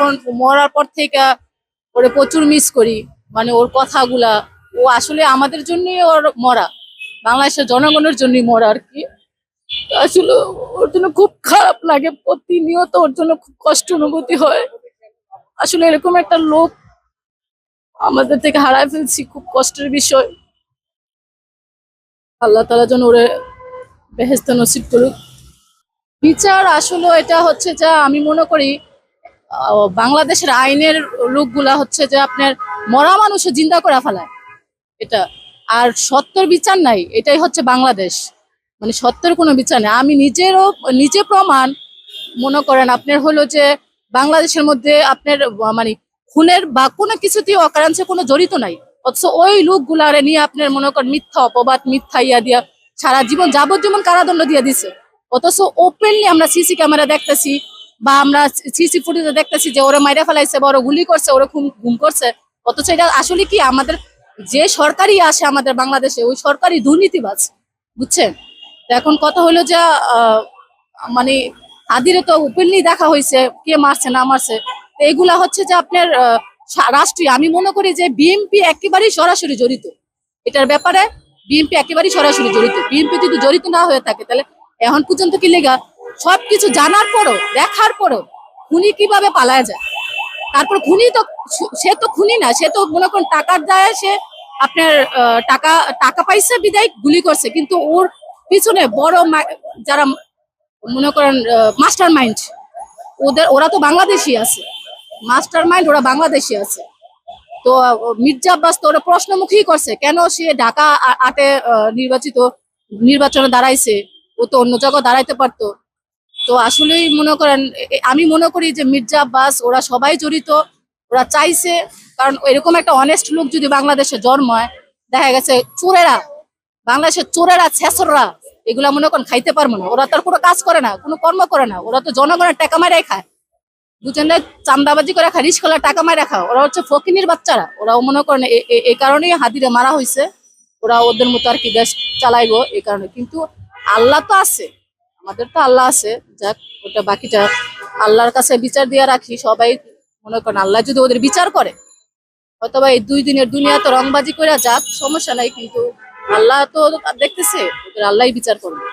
এখন মরার পর থেকে ওরে প্রচুর মিস করি। মানে ওর কথাগুলা, ও আসলে আমাদের জন্যই ওর মরা, বাংলাদেশের জনগণের জন্যই মরা আর কি। তো আসলে ওর জন্য খুব খারাপ লাগে, প্রতিনিয়ত ওর জন্য খুব কষ্ট অনুভূতি হয়। আসলে এরকম একটা লোক আমাদের থেকে হারায় ফেলছি, খুব কষ্টের বিষয়। আল্লাহ তাআলা যেন ওরে বেহেশত নসিব করুক। বিচার আসলে এটা হচ্ছে যে আমি মনে করি বাংলাদেশের আইনের লোকগুলা হচ্ছে যে আপনার মরা মানুষও জিন্দা করে ফেলায় এটা। আর সত্যের বিচার নাই, এটাই হচ্ছে বাংলাদেশ। মানে সত্যের কোনো বিচার নেই। আমি নিজে প্রমাণ। মনে করেন আপনার হলো যে বাংলাদেশের মধ্যে আপনার মানে খুনের বা কোনো কিছুতেই অকারাঞ্চে কোনো জড়িত নাই, অথচ ওই লোকগুলারে নিয়ে আপনার মনে করেন মিথ্যা অপবাদ, মিথ্যা ইয়া দিয়া সারা জীবন যাবজ্জীবন কারাদণ্ড দিয়ে দিছে। অথচ ওপেনলি আমরা সিসি ক্যামেরা দেখতেছি বা আমরা সিসি ফুটেজে দেখতেছি যে ওরা মাইরা ফেলাইছে বা ওরা গুলি করছে, ওরা গুম করছে। অথচ এটা আসলে কি আমাদের যে সরকারি আসে আমাদের বাংলাদেশে, ওই সরকারি দুর্নীতিবাজ, বুঝছেন? তো এখন কথা হলো যে মানে হাদিরে তো ওপেনলি দেখা হয়েছে কে মারছে না মারছে। তো এগুলা হচ্ছে যে আপনার রাষ্ট্রীয়, আমি মনে করি যে বিএনপি একেবারেই সরাসরি জড়িত এটার ব্যাপারে। বিএনপি একেবারেই সরাসরি জড়িত। বিএনপি যদি জড়িত না হয়ে থাকে তাহলে এখন পর্যন্ত কি লেগা সবকিছু জানার পরও, দেখার পরও খুনি কিভাবে পালায় যায়? তারপর খুনি তো, সে তো খুনি না, সে তো মনে করেন টাকার দায়ে সে আপনার টাকা টাকা পাইছে বিদায় গুলি করছে, কিন্তু ওর পিছনে বড় যারা মনে করেন মাস্টার মাইন্ড, ওরা তো বাংলাদেশি আছে। মাস্টার মাইন্ড ওরা বাংলাদেশি আছে। তো মির্জা আব্বাস তো ওরা প্রশ্নমুখী করছে কেন সে ঢাকা আটে নির্বাচনে দাঁড়াইছে, ও তো অন্য জায়গায় দাঁড়াইতে পারতো। তো আসলেই মনে করেন আমি মনে করি যে মির্জা আব্বাস ওরা সবাই জড়িত। ওরা চাইছে, কারণ এরকম একটা অনেস্ট লোক যদি বাংলাদেশে জন্ম হয়, দেখা গেছে চোরেরা, বাংলাদেশের চোরেরা, ছেসররা এগুলা মনে করেন খাইতে পারবো না। ওরা তার কোনো কাজ করে না, কোনো কর্ম করে না, ওরা তো জনগণের টাকা মারাই খায়, দুজনে চান্দাবাজি করে খায়, রিস্কলার টাকা মারা খায়। ওরা হচ্ছে ফকিনির বাচ্চারা। ওরাও মনে করেন এই কারণেই হাদিরে মারা হয়েছে। ওরা ওদের মতো আর কি দেশ চালাইবো এই কারণে। কিন্তু আল্লাহ তো আছে, আমাদের তো আল্লাহ আছে। যাক, ওটা বাকিটা আল্লাহর কাছে বিচার দিয়ে রাখি সবাই। মনে করেন আল্লাহ যদি ওদের বিচার করে, অথবা এই 2 দিনের দুনিয়াতে রংবাজি করে যাক, সমস্যা নাই, কিন্তু আল্লাহ তো দেখতেছে, ওদের আল্লাহই বিচার করবে।